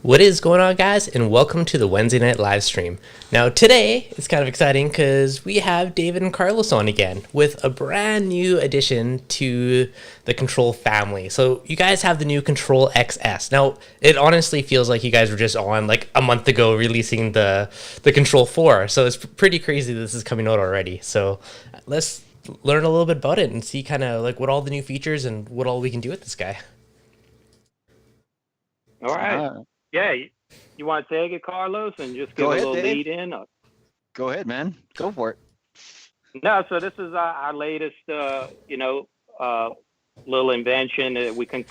What is going on, guys, and welcome to the Wednesday night live stream. Now today it's kind of exciting because we have David and Carlos on again with a brand new addition to the Control family. So you guys have the new Control XS. Now it honestly feels like you guys were just on like a month ago releasing the Control 4, so it's pretty crazy this is coming out already. So let's learn a little bit about it and see kind of like what all the new features and what all we can do with this guy. All right. Yeah, you want to take it, Carlos, and just give a little lead in? Go ahead, man. Go for it. No, so this is our latest, little invention. We can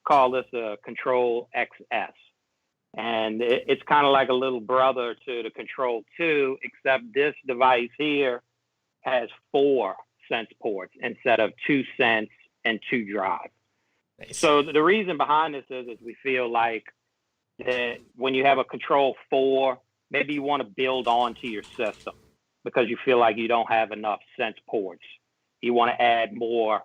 call this a Control XS. And it's kind of like a little brother to the Control 2, except this device here has 4 sense ports instead of 2 sense and 2 drive. Nice. So the reason behind this is we feel like that when you have a Control 4, maybe you want to build onto your system because you feel like you don't have enough sense ports. You want to add more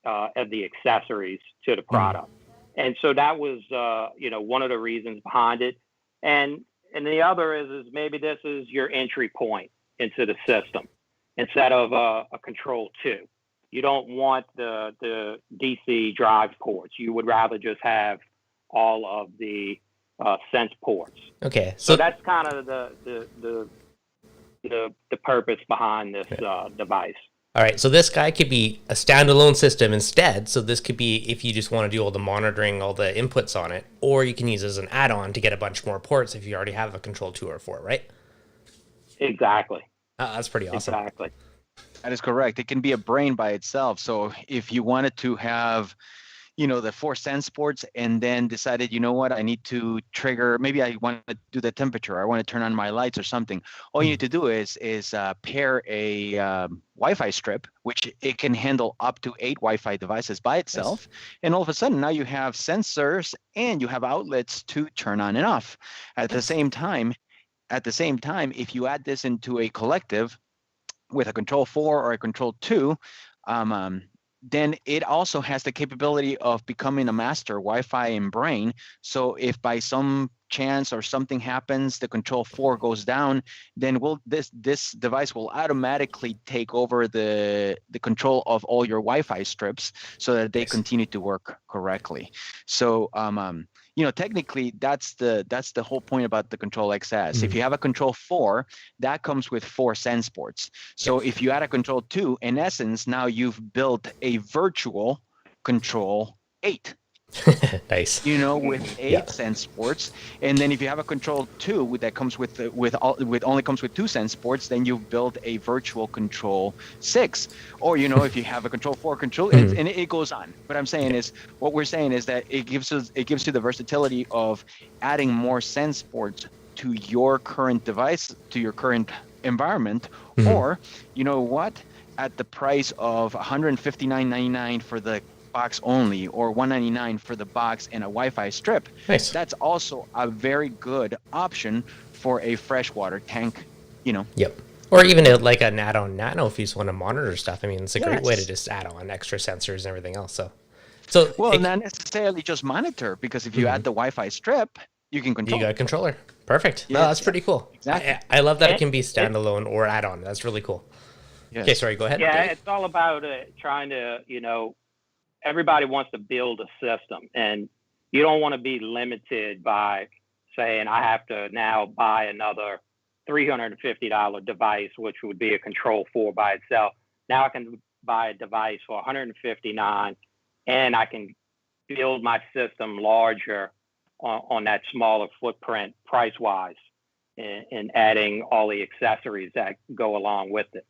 of the accessories to the product. And so that was, one of the reasons behind it. And the other is maybe this is your entry point into the system instead of a Control 2. You don't want the DC drive ports. You would rather just have all of the sense ports. Okay, so that's kind of the purpose behind this device. All right, so this guy could be a standalone system instead. So this could be if you just want to do all the monitoring, all the inputs on it, or you can use it as an add-on to get a bunch more ports if you already have a Control 2 or 4, right? Exactly. That's pretty awesome. Exactly. That is correct. It can be a brain by itself. So if you wanted to have the 4 sense ports and then decided, you know what, I need to trigger, maybe I want to do the temperature, I want to turn on my lights or something. All you need to do is pair a Wi-Fi strip, which it can handle up to 8 Wi-Fi devices by itself. Yes. And all of a sudden now you have sensors and you have outlets to turn on and off. At the same time, if you add this into a collective with a Control 4 or a Control 2, then it also has the capability of becoming a master Wi-Fi and brain. So if by some chance or something happens, the Control 4 goes down, then this device will automatically take over the control of all your Wi-Fi strips so that they continue to work correctly. So technically that's the whole point about the Control XS. If you have a Control 4, that comes with 4 sense ports. So if you add a Control 2, in essence, now you've built a virtual Control 8. Nice. With 8 sense ports, and then if you have a Control 2 that comes only comes with 2 sense ports, then you've built a virtual Control 6. Or if you have a Control 4 control, and it goes on. What we're saying is that it gives you the versatility of adding more sense ports to your current device, to your current environment, or at the price of $159.99 for the box only, or $199 for the box and a Wi-Fi strip. Nice. That's also a very good option for a freshwater tank. Yep. Or even like an add-on nano if you just want to monitor stuff. I mean, it's a great way to just add on extra sensors and everything else. So not necessarily just monitor, because if you add the Wi-Fi strip, you can control. You got a controller. Perfect. Yes. No, that's pretty cool. Exactly. I love that it can be standalone or add-on. That's really cool. Yes. Okay, sorry, go ahead. Yeah, it's all about trying to, everybody wants to build a system, and you don't want to be limited by saying I have to now buy another $350 device, which would be a Control 4 by itself. Now I can buy a device for $159, and I can build my system larger on that smaller footprint price-wise, and adding all the accessories that go along with it.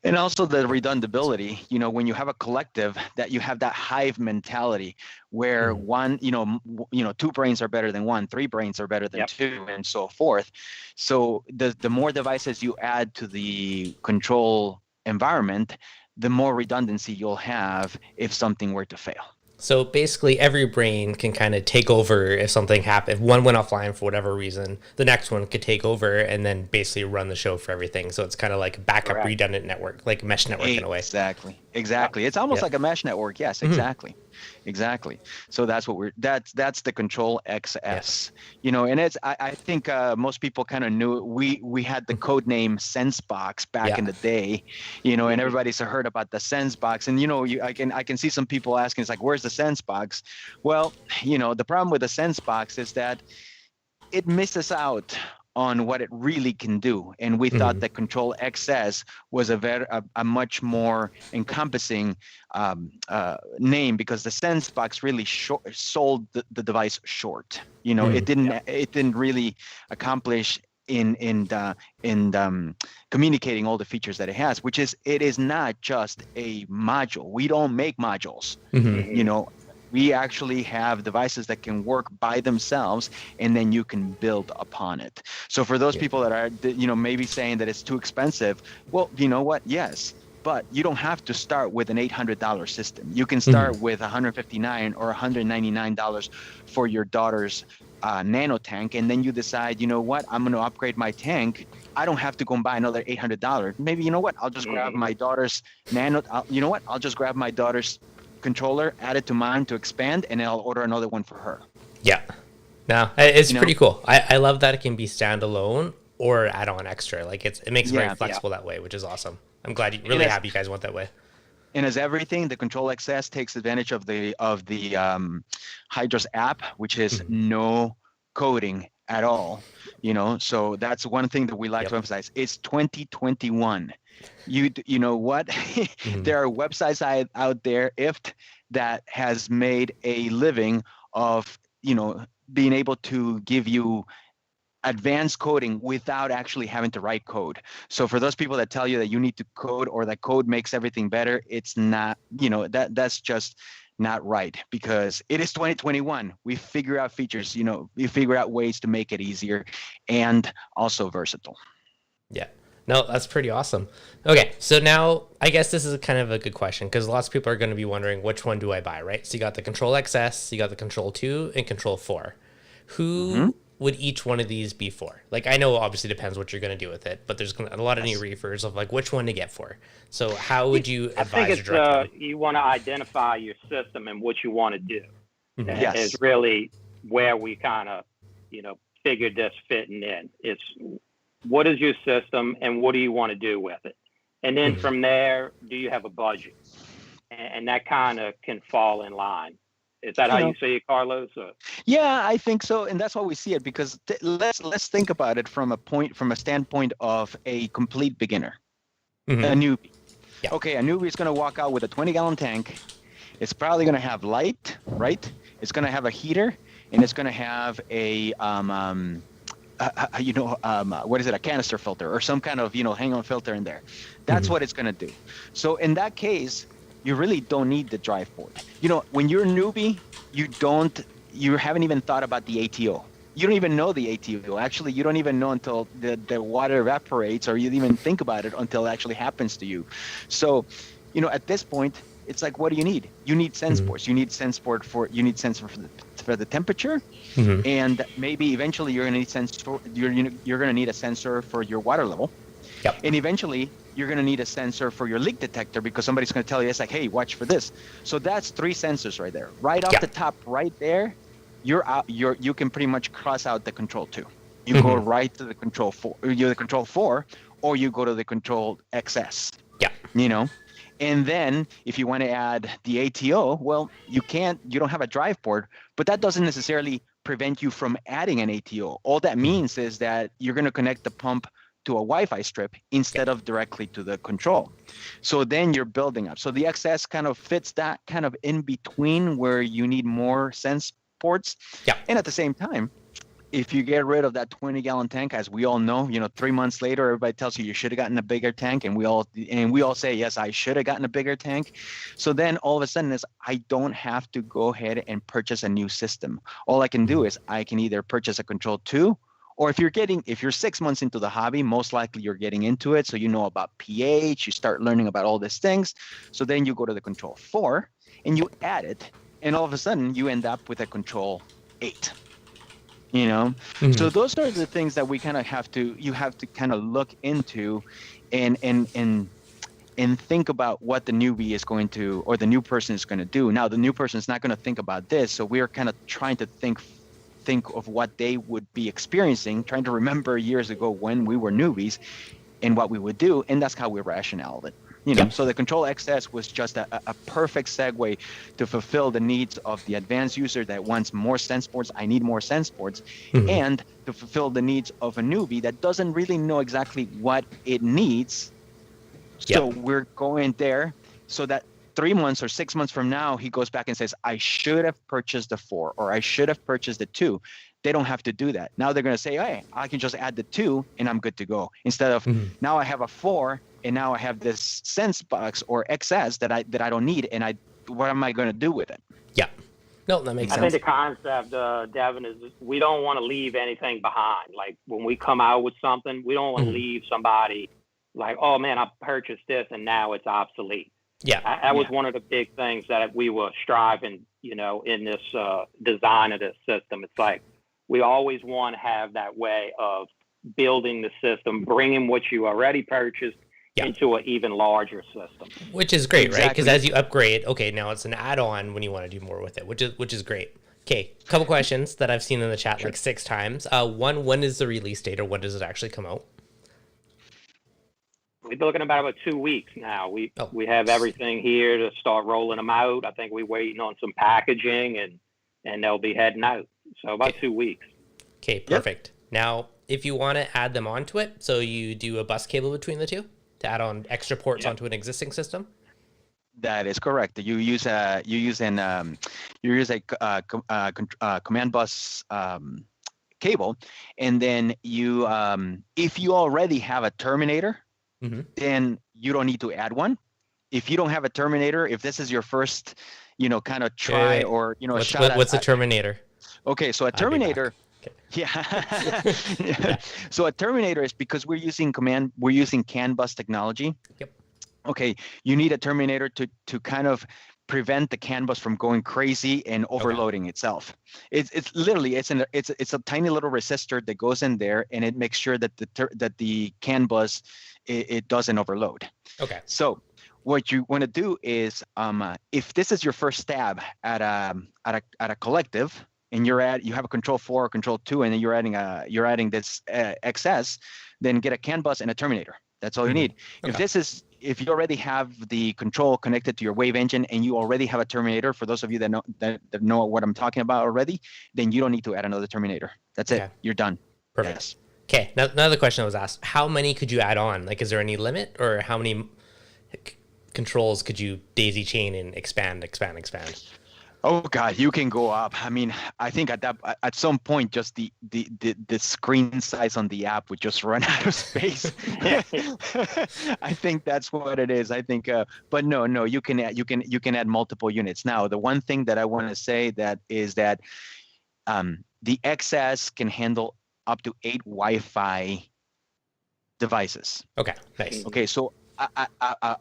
And also the redundability, when you have a collective, that you have that hive mentality where 2 brains are better than 1, 3 brains are better than 2, and so forth. So the more devices you add to the control environment, the more redundancy you'll have if something were to fail. So basically every brain can kind of take over if something happened. If one went offline for whatever reason, the next one could take over and then basically run the show for everything. So it's kind of like a backup redundant network, like a mesh network in a way. Exactly. It's almost like a mesh network. Yes, exactly. Exactly. So that's what that's the Control XS. You know, and I think most people kind of knew we had the code name SenseBox back in the day, you know, and everybody's heard about the SenseBox. And you know, I can see some people asking, it's like, where's the SenseBox? Well, you know, the problem with the SenseBox is that it misses out on what it really can do. And we thought that Control XS was a much more encompassing name, because the SenseBox really sold the device short. You know, it didn't really accomplish in communicating all the features that it has, which is, it is not just a module. We don't make modules. You know, we actually have devices that can work by themselves, and then you can build upon it. So for those people that are, you know, maybe saying that it's too expensive, well, you know what? Yes, but you don't have to start with an $800 system. You can start with $159 or $199 for your daughter's nano tank, and then you decide, you know what, I'm going to upgrade my tank. I don't have to go and buy another $800. Maybe, you know what, I'll just grab my daughter's nano. You know what, I'll just grab my daughter's controller, add it to mine to expand, and I'll order another one for her. Yeah. No, it's pretty cool. I love that it can be standalone or add on extra. Like it makes it very flexible that way, which is awesome. I'm glad really happy you guys went that way. And as everything, the Control XS takes advantage of the Hydros app, which is no coding at all. You know, so that's one thing that we like to emphasize. It's 2021. You know what? There are websites out there, that has made a living of, you know, being able to give you advanced coding without actually having to write code. So for those people that tell you that you need to code, or that code makes everything better, it's not, you know, that's just not right, because it is 2021. We figure out features, you know, we figure out ways to make it easier and also versatile. Yeah. No, that's pretty awesome. Okay, so now I guess this is kind of a good question, because lots of people are going to be wondering, which one do I buy, right? So you got the Control XS, you got the Control 2, and Control 4. Who would each one of these be for? Like, I know obviously depends what you're going to do with it, but there's a lot of new reefers of like which one to get for. So how would you advise your director? You want to identify your system and what you want to do. Yes. Is really where we kind of, you know, figured this fitting in. It's, what is your system and what do you want to do with it? And then from there, do you have a budget? And that kind of can fall in line. Is that how you say it, Carlos? Yeah, I think so. And that's why we see it, because let's think about it from a standpoint of a complete beginner, a newbie. Yeah. Okay, a newbie is going to walk out with a 20-gallon tank. It's probably going to have light, right? It's going to have a heater, and it's going to have a what is it, a canister filter or some kind of, you know, hang-on filter in there. That's what it's going to do. So in that case, you really don't need the drive board. You know, when you're a newbie, you haven't even thought about the ATO. You don't even know the ATO. Actually, you don't even know until the water evaporates, or you even think about it until it actually happens to you. So, you know, at this point, it's like, what do you need? You need sense boards. You need sensor for the temperature, and maybe eventually you're going to need sensor. You're going to need a sensor for your water level, and eventually you're going to need a sensor for your leak detector, because somebody's going to tell you, it's like, hey, watch for this. So that's 3 sensors right there. Right off the top, right there, you're out. You can pretty much cross out the Control 2. You go right to the Control 4. You're the Control 4, or you go to the Control XS. Yeah, you know. And then if you want to add the ATO, well, you don't have a drive board, but that doesn't necessarily prevent you from adding an ATO. All that means is that you're going to connect the pump to a Wi-Fi strip instead of directly to the control. So then you're building up. So the XS kind of fits that kind of in between, where you need more sense ports. Yeah. And at the same time, if you get rid of that 20-gallon tank, as we all know, you know, 3 months later, everybody tells you should have gotten a bigger tank, and we all say, yes, I should have gotten a bigger tank. So then all of a sudden, I don't have to go ahead and purchase a new system. All I can do is I can either purchase a Control 2, or if you're 6 months into the hobby, most likely you're getting into it, so you know about pH, you start learning about all these things. So then you go to the Control 4 and you add it, and all of a sudden you end up with a Control 8. You know, so those are the things that we kind of have to kind of look into, and and think about what the newbie is going to, or the new person is going to do. Now, the new person is not going to think about this, so we're kind of trying to think of what they would be experiencing, trying to remember years ago when we were newbies and what we would do, and that's how we rationale it. So the Control XS was just a perfect segue to fulfill the needs of the advanced user that wants more sense boards. I need more sense boards, and to fulfill the needs of a newbie that doesn't really know exactly what it needs. So we're going there so that 3 months or 6 months from now, he goes back and says, I should have purchased the 4, or I should have purchased the 2. They don't have to do that. Now they're going to say, hey, I can just add the 2 and I'm good to go. Instead of now I have a 4 and now I have this sense box or XS that I don't need. And what am I going to do with it? Yeah. No, that makes sense. I think the concept, Devin, is we don't want to leave anything behind. Like when we come out with something, we don't want to leave somebody like, oh man, I purchased this and now it's obsolete. Yeah. That was one of the big things that we were striving, in this design of this system. It's like, we always want to have that way of building the system, bringing what you already purchased into an even larger system. Which is great, right? Because as you upgrade, okay, now it's an add-on when you want to do more with it, which is great. Okay, a couple questions that I've seen in the chat like 6 times. One, when is the release date, or when does it actually come out? We're looking about 2 weeks now. We have everything here to start rolling them out. I think we're waiting on some packaging, and they'll be heading out. So about 2 weeks. Okay, perfect. Now, if you want to add them onto it, so you do a bus cable between the two to add on extra ports onto an existing system. That is correct. You use a command bus cable, and then you if you already have a terminator, then you don't need to add one. If you don't have a terminator, if this is your first, kind of try or shot. What's a terminator? Okay, so a terminator. Yeah. So a terminator is because we're using CAN bus technology. Yep. Okay, you need a terminator to kind of prevent the CAN bus from going crazy and overloading itself. It's literally it's a tiny little resistor that goes in there, and it makes sure that the CAN bus it doesn't overload. Okay. So what you want to do is if this is your first stab at a collective, and you have a control 4 or control 2, and then you're adding this XS, then get a CAN bus and a terminator. That's all you need. Okay. If you already have the control connected to your wave engine, and you already have a terminator, for those of you that know what I'm talking about already, then you don't need to add another terminator. That's it. You're done. Perfect. Yes. Okay. Now, another question I was asked: how many could you add on? Like, is there any limit, or how many controls could you daisy chain and expand? Oh God, you can go up. I mean, I think at some point, just the screen size on the app would just run out of space. I think that's what it is. I think, but no, you can add multiple units. Now, the one thing that I want to say is that the XS can handle up to 8 Wi-Fi devices. Okay, nice. Okay, so a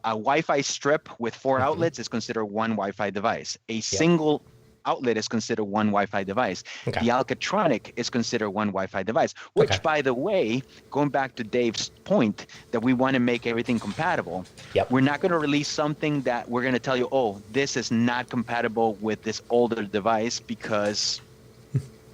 Wi-Fi strip with 4 outlets is considered one Wi-Fi device. A single outlet is considered one Wi-Fi device. Okay. The Alcatronic is considered one Wi-Fi device, which, by the way, going back to Dave's point that we want to make everything compatible, we're not going to release something that we're going to tell you, oh, this is not compatible with this older device because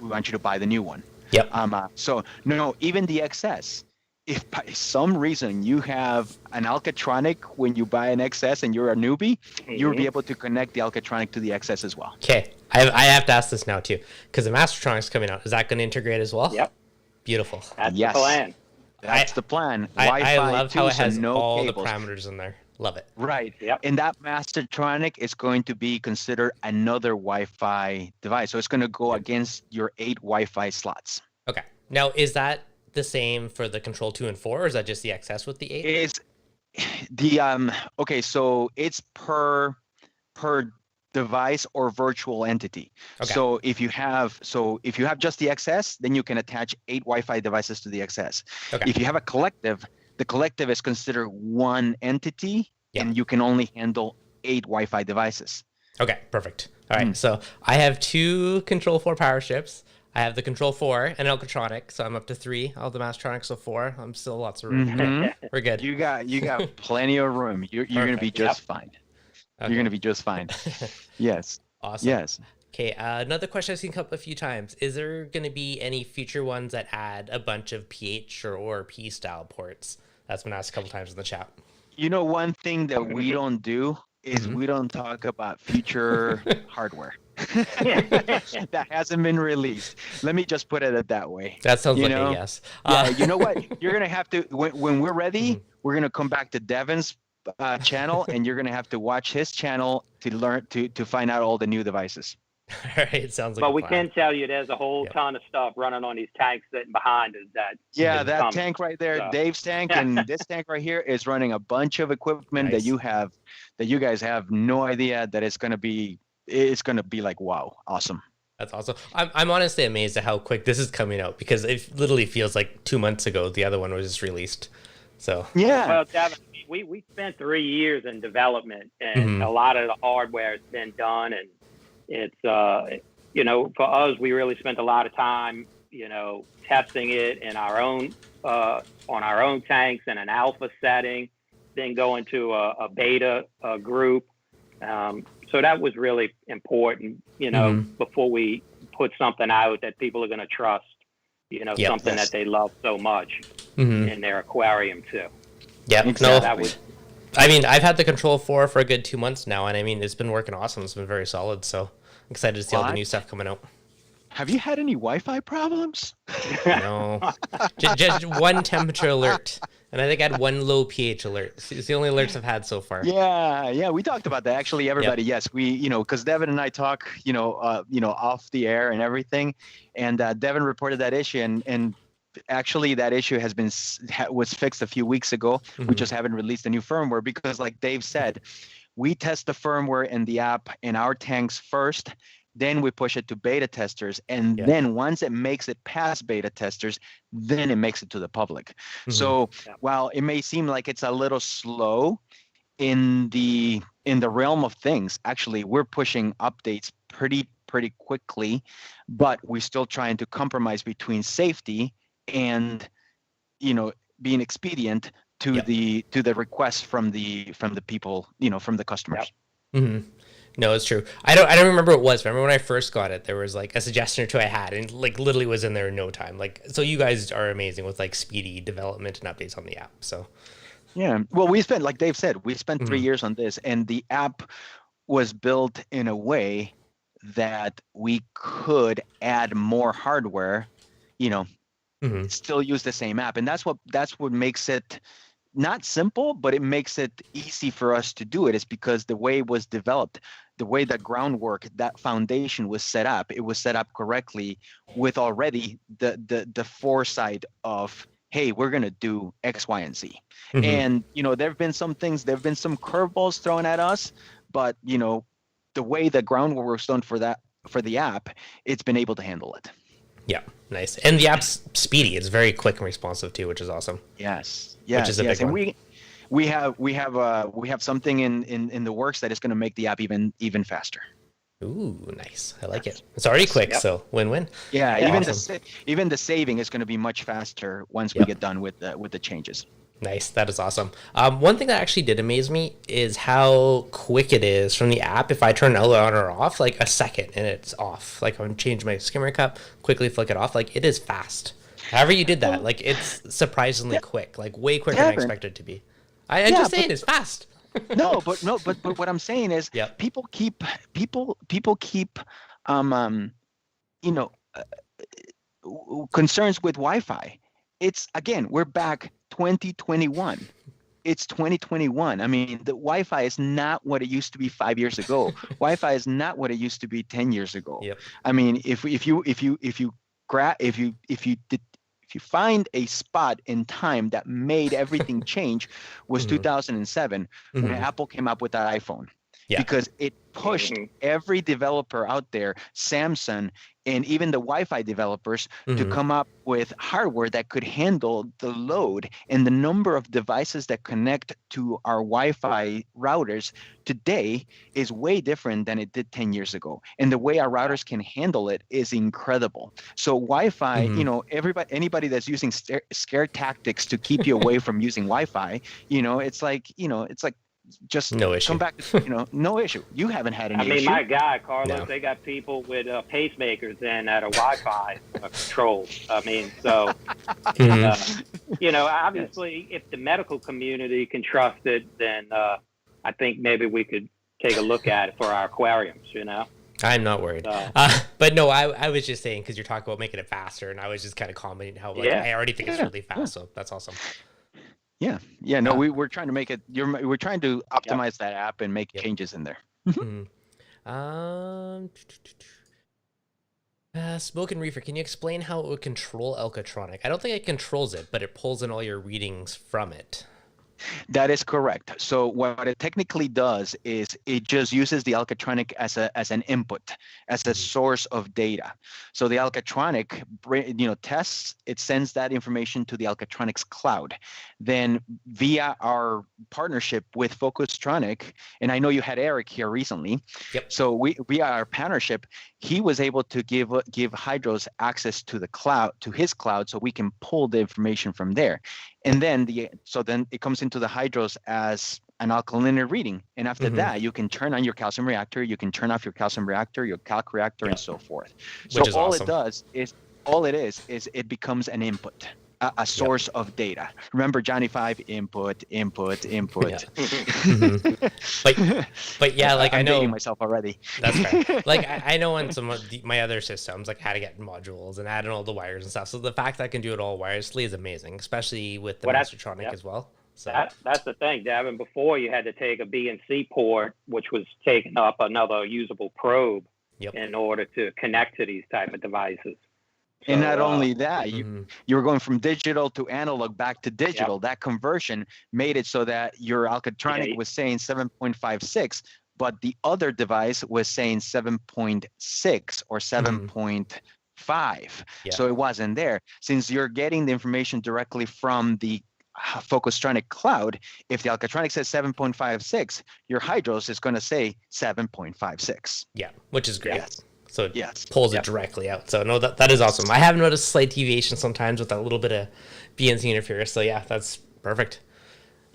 we want you to buy the new one. Yep. So, no, even the XS, if by some reason you have an Alcatronic when you buy an XS and you're a newbie, you'll be able to connect the Alcatronic to the XS as well. Okay. I have to ask this now too, because the Mastertronic's coming out. Is that going to integrate as well? Yep. Beautiful. That's the plan. That's the plan. I love how it has all the parameters in there. Love it. Right. Yep. And that Mastertronic is going to be considered another Wi-Fi device. So it's going to go against your 8 Wi-Fi slots. Okay. Now, is that the same for the Control 2 and 4, or is that just the XS with the 8? It's the okay, so it's per device or virtual entity. Okay. So if you have just the XS, then you can attach 8 Wi-Fi devices to the XS. Okay. If you have a collective, the collective is considered one entity, and you can only handle 8 Wi-Fi devices. Okay, perfect. All right, so I have 2 Control 4 power strips. I have the Control 4 and Alcatronic, so I'm up to 3. I'll have the Mastronic, so 4. I'm still lots of room. We're good. You got plenty of room. You're going to be just fine. Okay. You're going to be just fine. Yes. Awesome. Yes. Okay, another question I've seen come up a few times. Is there going to be any future ones that add a bunch of pH or P style ports? That's been asked a couple times in the chat. You know, one thing that we don't do is we don't talk about future hardware that hasn't been released. Let me just put it that way. That sounds like a yes. Yeah, you know what? You're going to have to, when we're ready, we're going to come back to Devin's channel, and you're going to have to watch his channel to learn, to find out all the new devices. All right, sounds like but we can tell you there's a whole ton of stuff running on these tanks sitting behind us. That tank right there, Dave's tank, and this tank right here is running a bunch of equipment that you guys have no idea that it's gonna be like, wow, awesome. That's awesome. I'm honestly amazed at how quick this is coming out, because it literally feels like 2 months ago the other one was just released. So yeah. Well, Devin, we spent 3 years in development, and a lot of the hardware has been done, and it's, for us, we really spent a lot of time, testing it in our own, on our own tanks in an alpha setting, then going to a beta group. So that was really important, before we put something out that people are going to trust, something that they love so much in their aquarium too. Yeah, exactly. I mean, I've had the Control 4 for a good 2 months now, and I mean, it's been working awesome. It's been very solid, so I'm excited to see all the new stuff coming out. Have you had any Wi-Fi problems? No. just one temperature alert, and I think I had one low pH alert. It's the only alerts I've had so far. Yeah, we talked about that. Actually, everybody, yes, we, because Devin and I talk, off the air and everything, and Devin reported that issue, and actually that issue was fixed a few weeks ago. We just haven't released a new firmware because, like Dave said, we test the firmware and the app in our tanks first, then we push it to beta testers, and then once it makes it past beta testers, then it makes it to the public. So while it may seem like it's a little slow in the realm of things, actually we're pushing updates pretty quickly, but we're still trying to compromise between safety and being expedient to the requests from the people, from the customers. No, it's true. I don't remember what it was. Remember when I first got it, there was like a suggestion or two I had, and like literally was in there in no time. Like, so you guys are amazing with like speedy development and updates on the app. So yeah, well, we spent, like Dave said, we spent 3 years on this, and the app was built in a way that we could add more hardware, still use the same app, and that's what makes it not simple, but it makes it easy for us to do it. Is because the way it was developed, the way the groundwork, that foundation was set up, it was set up correctly with already the foresight of, hey, we're gonna do X, Y, and Z. And there've been some curveballs thrown at us, but the way the groundwork was done for the app, it's been able to handle it. Yeah, nice. And the app's speedy. It's very quick and responsive too, which is awesome. Yes. Which is a big one. And we have something in the works that is going to make the app even faster. Ooh, nice. I like it. It's already quick, so win-win. Yeah, even the saving is going to be much faster once we get done with the changes. Nice. That is awesome. One thing that actually did amaze me is how quick it is from the app. If I turn it on or off, like a second and it's off. Like I'm change my skimmer cup, quickly flick it off. Like it is fast. However you did that, like it's surprisingly quick. Like way quicker than I expected it to be. I'm just saying it's fast. But what I'm saying is, people keep concerns with Wi-Fi. It's, again, we're back 2021. It's 2021. I mean, the Wi-Fi is not what it used to be 5 years ago. Wi-Fi is not what it used to be 10 years ago. Yep. I mean, if you find a spot in time that made everything change, was 2007 when Apple came up with that iPhone. because it pushed every developer out there, Samsung, and even the Wi-Fi developers to come up with hardware that could handle the load. And the number of devices that connect to our Wi-Fi routers today is way different than it did 10 years ago. And the way our routers can handle it is incredible. So Wi-Fi, you know, anybody that's using scare tactics to keep you away from using Wi-Fi, you know, it's like just no issue. Come back to, you know, no issue. You haven't had any issue. I mean, my guy, Carlos, they got people with pacemakers in at a Wi-Fi control. I mean, so, you know, obviously, if the medical community can trust it, then I think maybe we could take a look at it for our aquariums, you know? I'm not worried. But no, I was just saying, because you're talking about making it faster, and I was just kind of commenting how I already think it's really fast, so that's awesome. Yeah. No, we're trying to make it. We're trying to optimize that app and make changes in there. Smoke and Reefer, can you explain how it would control Alcatronic? I don't think it controls it, but it pulls in all your readings from it. That is correct. So what it technically does is it just uses the Alcatronic as an input, as a source of data. So the Alcatronic, you know, tests, it sends that information to the Alcatronic's cloud. Then via our partnership with Focustronic, and I know you had Eric here recently. Yep. So via our partnership, he was able to give Hydros access to the cloud, to his cloud, so we can pull the information from there. And then then it comes into the Hydros as an alkalinity reading. And after that, you can turn on your calcium reactor, you can turn off your calcium reactor, your calc reactor, and so forth. So all it does is it becomes an input, a source of data. Remember Johnny 5, input. Yeah. But yeah, like I'm I know dating myself already. That's fair. Like I know on some of my other systems, like how to get modules and add in all the wires and stuff. So the fact that I can do it all wirelessly is amazing, especially with the Mastertronic as well. So that's the thing, Devin. Before you had to take a BNC port, which was taking up another usable probe in order to connect to these type of devices. And not only that, you were going from digital to analog back to digital. That conversion made it so that your Alcatronic was saying 7.56, but the other device was saying 7.6 or 7.5. So it wasn't there. Since you're getting the information directly from the Focustronic cloud, if the Alcatronic says 7.56, your Hydros is going to say 7.56. Yeah, which is great. Yes. So it pulls it directly out. So no, that is awesome. I have noticed slight deviation sometimes with that little bit of BNC interference. So yeah, that's perfect.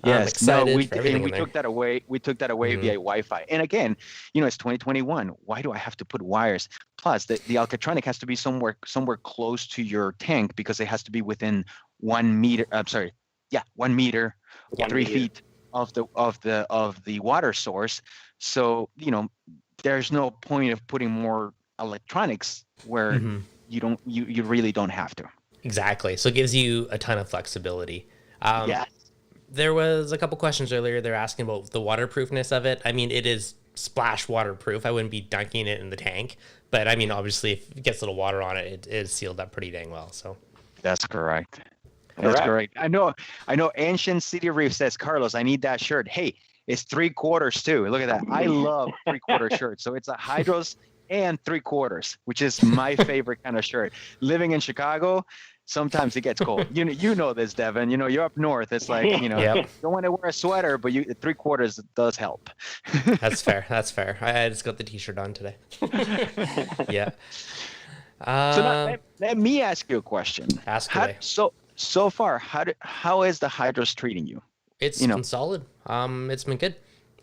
Yes, I'm excited we for everything we took that away. We took that away via Wi-Fi. And again, you know, it's 2021. Why do I have to put wires? Plus, the Alcatronic has to be somewhere close to your tank because it has to be within 1 meter. 1 meter, 3 feet of the water source. So you know, there's no point of putting more electronics where you really don't have to. Exactly. So it gives you a ton of flexibility. There was a couple questions earlier. They're asking about the waterproofness of it. I mean, it is splash waterproof. I wouldn't be dunking it in the tank, but I mean, obviously, if it gets a little water on it, it is sealed up pretty dang well. So that's correct. That's correct. I know. Ancient City Reef says, Carlos, I need that shirt. Hey, it's 3/4 too. Look at that. I love 3/4 shirts. So it's a Hydros and 3/4, which is my favorite kind of shirt. Living in Chicago, sometimes it gets cold. You know this, Devin. You know, you're up north. It's like, you know, you don't want to wear a sweater, but 3/4 does help. That's fair. That's fair. I just got the t-shirt on today. Yeah. So now, let me ask you a question. Ask away. So far, how is the Hydros treating you? It's been solid. It's been good.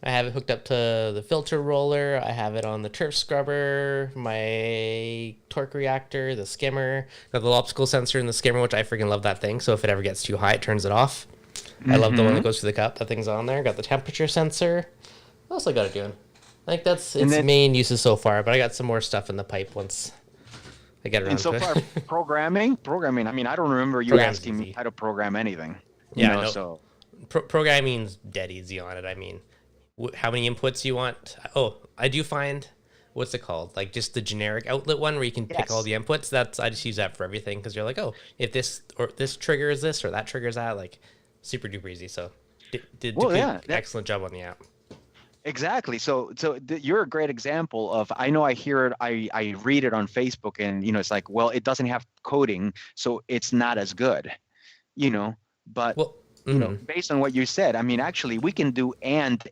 I have it hooked up to the filter roller. I have it on the turf scrubber, my torque reactor, the skimmer. Got the optical sensor in the skimmer, which I freaking love that thing. So if it ever gets too high, it turns it off. I love the one that goes through the cup. That thing's on there. Got the temperature sensor. What else I got it doing? I think that's its main uses so far, but I got some more stuff in the pipe once I get around and so to far, it. programming. I mean, I don't remember you asking me how to program anything. So programming's dead easy on it. I mean, how many inputs you want? Oh, I do find, what's it called? Like just the generic outlet one where you can pick all the inputs. I just use that for everything because you're like, oh, if this triggers this or that triggers that, like super duper easy. So did an excellent job on the app. Exactly. So you're a great example of, I know I hear it, I read it on Facebook, and it's like, well, it doesn't have coding, so it's not as good, but Well, mhm. based on what you said, I mean, actually we can do and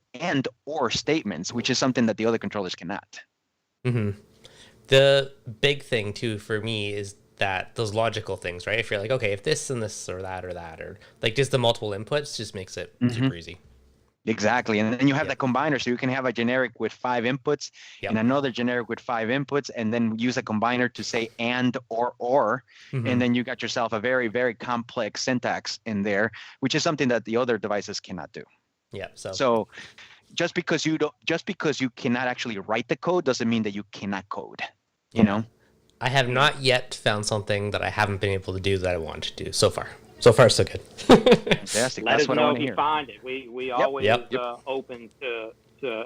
or statements, which is something that the other controllers cannot. The big thing too for me is that those logical things, right? If you're like, okay, if this and this or that, or like just the multiple inputs just makes it super easy. Exactly. And then you have Yep. the combiner. So you can have a generic with 5 inputs Yep. and another generic with 5 inputs, and then use a combiner to say and or. Mhm. And then you got yourself a very, very complex syntax in there, which is something that the other devices cannot do. Yeah. So just because you cannot actually write the code doesn't mean that you cannot code. You know? I have not yet found something that I haven't been able to do that I want to do so far. So far, so good. Fantastic. Let That's us what I know want if to you hear. find it. We always Yep. open to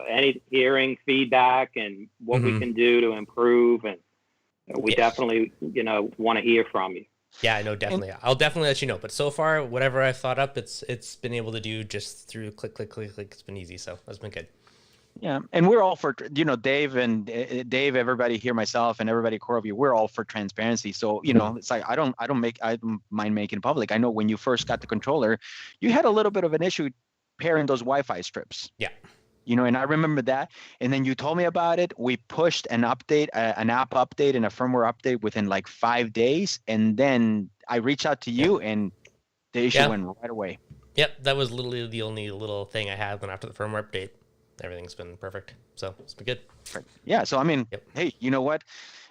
any hearing feedback and what we can do to improve, and we definitely want to hear from you. Yeah, I know, definitely. I'll definitely let you know. But so far, whatever I've thought up, it's been able to do just through click, click, click, click. It's been easy, so that's been good. Yeah, and we're all for, Dave and Dave, everybody here, myself, and everybody at CoralVue, we're all for transparency. So it's like I don't mind making it public. I know when you first got the controller, you had a little bit of an issue pairing those Wi-Fi strips. Yeah. And I remember that. And then you told me about it. We pushed an update, an app update, and a firmware update within like 5 days, and then I reached out to you, and the issue went right away. Yep, that was literally the only little thing I had. Then after the firmware update, everything's been perfect. So it's been good. Yeah. So I mean, hey, you know what?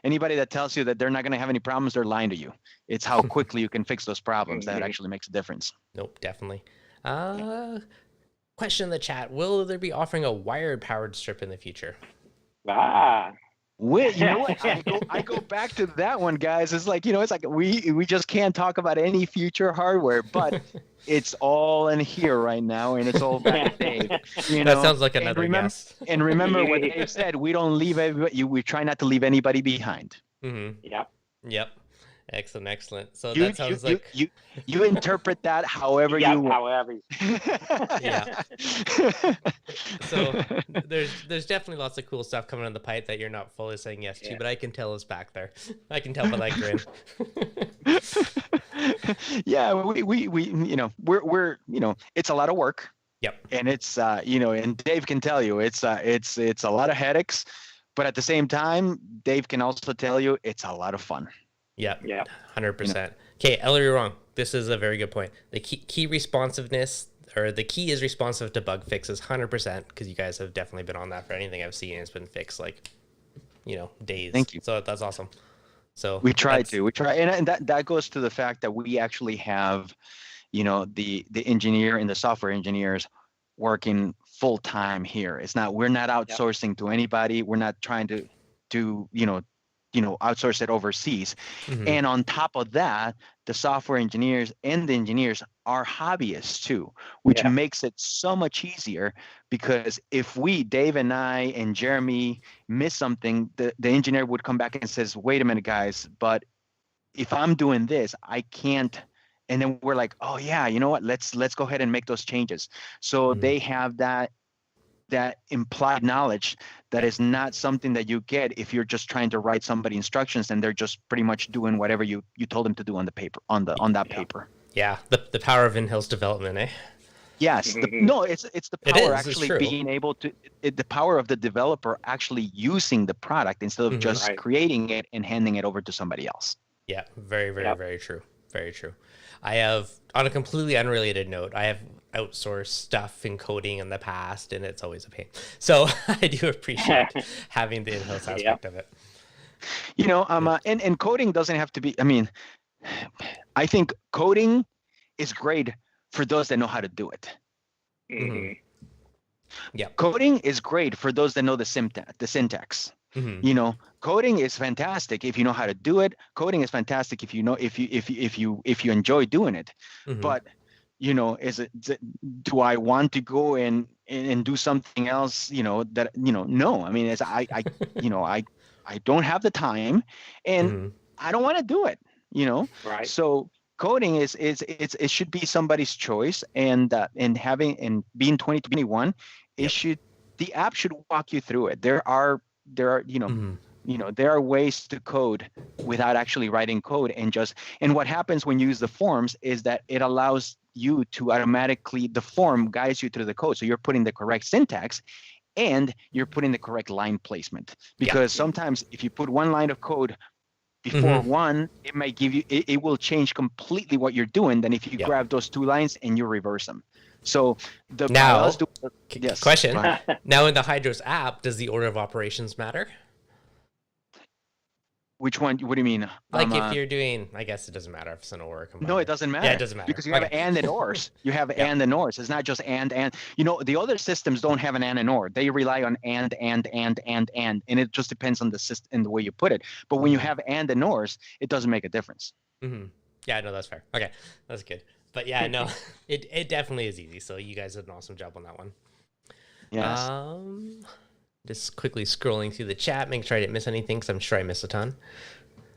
Anybody that tells you that they're not going to have any problems, they're lying to you. It's how quickly you can fix those problems that actually makes a difference. Nope, definitely. Question in the chat: will there be offering a wired powered strip in the future? You know what? I go back to that one, guys. It's like, it's like we just can't talk about any future hardware, but it's all in here right now, and it's all back to Dave. That sounds like another guess. And remember what Dave said: we don't leave everybody. We try not to leave anybody behind. Yep. Excellent. So that sounds like you interpret that however you want. However. Yeah. So there's definitely lots of cool stuff coming on the pipe that you're not fully saying yes to, but I can tell it's back there. I can tell by that grin. Yeah, we're it's a lot of work. Yep. And it's and Dave can tell you it's a lot of headaches, but at the same time, Dave can also tell you it's a lot of fun. Yeah. 100%. Okay, Eller, you're wrong. This is a very good point. The key responsiveness, or the key is responsive to bug fixes, 100%, because you guys have definitely been on that for anything I've seen. It's been fixed like, days. Thank you. So that's awesome. So we try, and that goes to the fact that we actually have, the engineer and the software engineers working full time here. We're not outsourcing to anybody. We're not trying to outsource it overseas. And on top of that, the software engineers and the engineers are hobbyists too, which makes it so much easier, because if Dave and I and Jeremy miss something, the engineer would come back and says, wait a minute, guys, but if I'm doing this, I can't. And then we're like, oh yeah, you know what? Let's go ahead and make those changes. So they have that implied knowledge that is not something that you get if you're just trying to write somebody instructions and they're just pretty much doing whatever you told them to do on the paper, on that paper. Yeah, the power of in-house development, eh? Yes. It's the power being able to, the power of the developer actually using the product instead of just creating it and handing it over to somebody else. Yeah, very, very, very true. Very true. I have, on a completely unrelated note, I have outsourced stuff in coding in the past, and it's always a pain. So I do appreciate having the in-house aspect of it. And coding doesn't have to be, I think coding is great for those that know how to do it. Yeah. Coding is great for those that know the syntax. Coding is fantastic if you know how to do it. Coding is fantastic if you enjoy doing it. But do I want to go and do something else? No. I don't have the time, and I don't want to do it. Right. So coding it should be somebody's choice, and being 2021, it should the app should walk you through it. There are there are ways to code without actually writing code, and what happens when you use the forms is that it allows you to automatically, the form guides you through the code. So you're putting the correct syntax and you're putting the correct line placement, because sometimes if you put one line of code before one, it might give you, it will change completely what you're doing than if you grab those two lines and you reverse them. So question. Now in the Hydros app, does the order of operations matter? Which one? What do you mean? Like if you're doing, I guess it doesn't matter if it's an or. No, it doesn't matter. Yeah, it doesn't matter. Because you have and ors. You have and ors. It's not just and. The other systems don't have an and or. They rely on and, and it just depends on the system and the way you put it. But when you have and ors, it doesn't make a difference. Yeah, no, that's fair. Okay, that's good. But yeah, no, it definitely is easy. So you guys did an awesome job on that one. Yes. Just quickly scrolling through the chat, making sure I didn't miss anything, because I'm sure I missed a ton.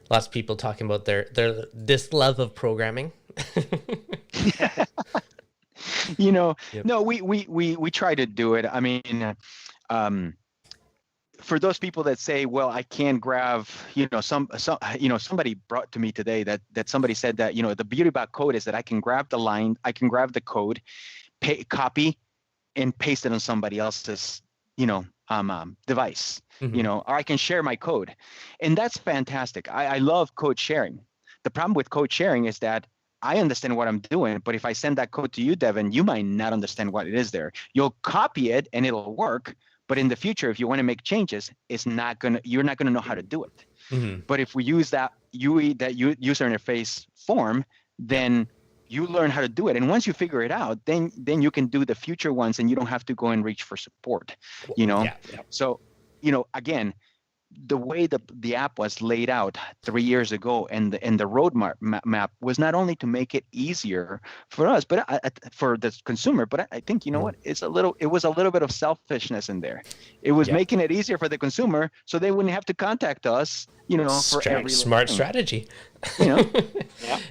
Lots of people talking about this love of programming. No, we try to do it. I mean, for those people that say, well, I can't grab, somebody brought to me today that somebody said that, the beauty about code is that I can grab the line, I can grab the code, copy and paste it on somebody else's, device, or I can share my code. And that's fantastic. I love code sharing. The problem with code sharing is that I understand what I'm doing, but if I send that code to you, Devin, you might not understand what it is there. You'll copy it and it'll work. But in the future, if you want to make changes, you're not going to know how to do it. But if we use that user interface form, then you learn how to do it. And once you figure it out, then you can do the future ones and you don't have to go and reach for support, So, again, the way the app was laid out 3 years ago and the roadmap was not only to make it easier for us, but for the consumer, but I think, what, it was a little bit of selfishness in there. It was making it easier for the consumer so they wouldn't have to contact us, for every smart strategy.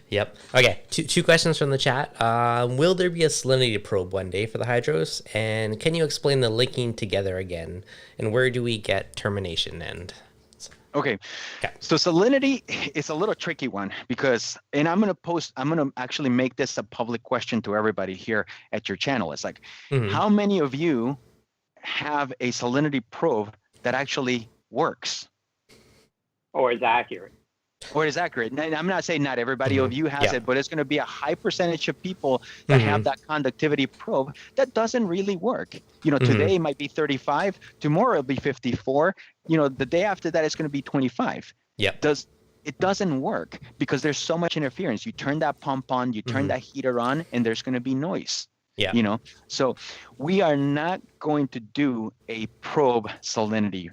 Yep. Okay. Two questions from the chat. Will there be a salinity probe one day for the Hydros? And can you explain the linking together again? And where do we get termination end? Okay. So salinity is a little tricky one because, and I'm going to actually make this a public question to everybody here at your channel. It's like, how many of you have a salinity probe that actually works? Or is accurate? And I'm not saying not everybody of you has it, but it's going to be a high percentage of people that have that conductivity probe that doesn't really work. Today it might be 35, tomorrow it'll be 54. The day after that it's going to be 25. It doesn't work because there's so much interference. You turn that pump on, you turn that heater on, and there's going to be noise. So we are not going to do a probe salinity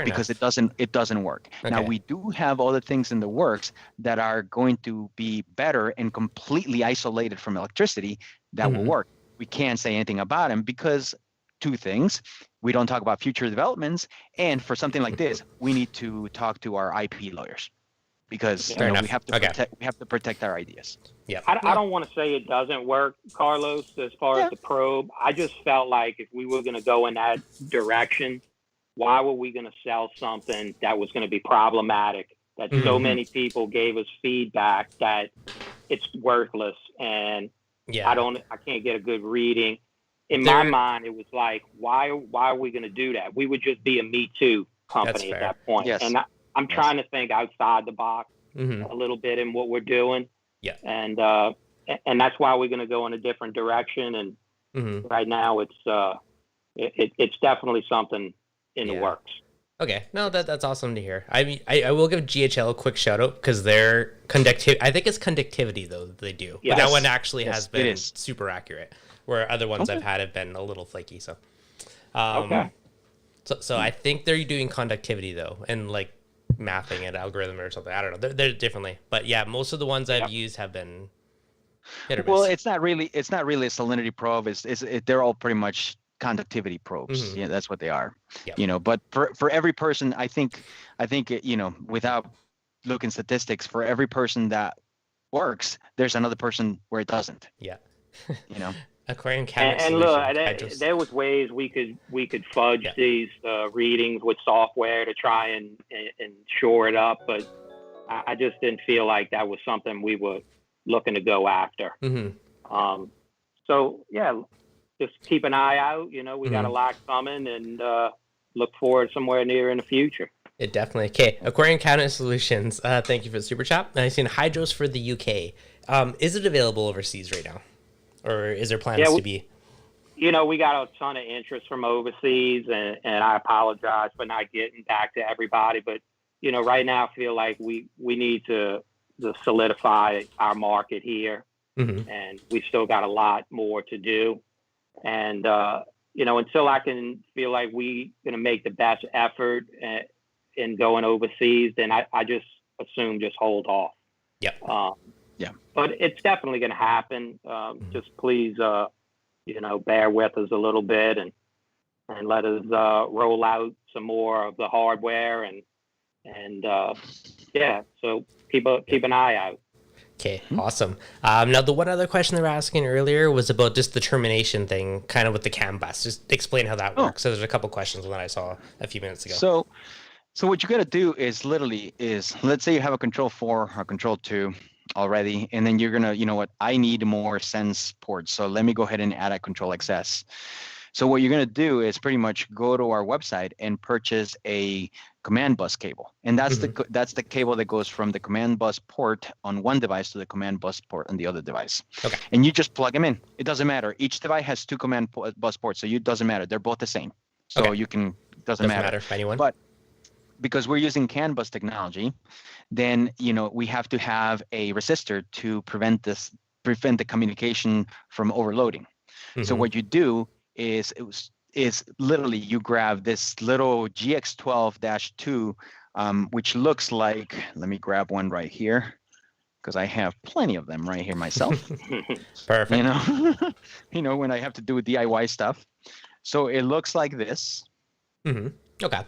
because it doesn't work. Okay. Now we do have other things in the works that are going to be better and completely isolated from electricity that will work. We can't say anything about them because two things: we don't talk about future developments, and for something like this, we need to talk to our IP lawyers because we have to protect our ideas. I don't want to say it doesn't work, Carlos, as far as the probe. I just felt like if we were going to go in that direction, why were we going to sell something that was going to be problematic, that so many people gave us feedback that it's worthless and I can't get a good reading. In my mind, it was like, why are we going to do that? We would just be a Me Too company at that point. Yes. And I'm trying to think outside the box a little bit in what we're doing. And that's why we're going to go in a different direction. And right now it's definitely something in the works. Okay, no, that's awesome to hear. I mean, I will give GHL a quick shout out because their conductivity, I think it's conductivity though that they do. But that one actually has been super accurate, where other ones I've had have been a little flaky. So, so I think they're doing conductivity though, and like mapping an algorithm or something. I don't know. They're differently, but yeah, most of the ones I've used have been hit or miss. Well, it's not really a salinity probe. They're all pretty much conductivity probes. That's what they are. But for every person, I think without looking statistics, for every person that works, there's another person where it doesn't. aquarium cabinet And look, solutions. there was ways we could fudge these readings with software to try and shore it up, but I just didn't feel like that was something we were looking to go after. So yeah, just keep an eye out. We got a lot coming, and look forward somewhere near in the future. It definitely. Okay, Aquarium Cabinet Solutions. Thank you for the super chat. I've seen hydros for the UK. Is it available overseas right now, or is there plans to be? We got a ton of interest from overseas, and I apologize for not getting back to everybody. But right now I feel like we need to solidify our market here, and we still got a lot more to do. And until I can feel like we gonna make the best effort in going overseas, then I just assume just hold off. But it's definitely gonna happen. Just please, bear with us a little bit and let us roll out some more of the hardware and so keep an eye out. Okay, awesome. Now, the one other question they were asking earlier was about just the termination thing, kind of with the CAN bus. Just explain how that works. So there's a couple questions that I saw a few minutes ago. So what you got to do is let's say you have a control 4 or control 2 already, and then you're gonna, I need more sense ports. So let me go ahead and add a control XS. So what you're going to do is pretty much go to our website and purchase a command bus cable. And that's the cable that goes from the command bus port on one device to the command bus port on the other device. Okay. And you just plug them in. It doesn't matter. Each device has 2 command bus ports, so it doesn't matter. They're both the same. So doesn't matter for anyone. But because we're using CAN bus technology, then we have to have a resistor to prevent the communication from overloading. So what you do is literally you grab this little GX12-2, which looks like, let me grab one right here because I have plenty of them right here myself. Perfect. When I have to do DIY stuff. So it looks like this. Okay.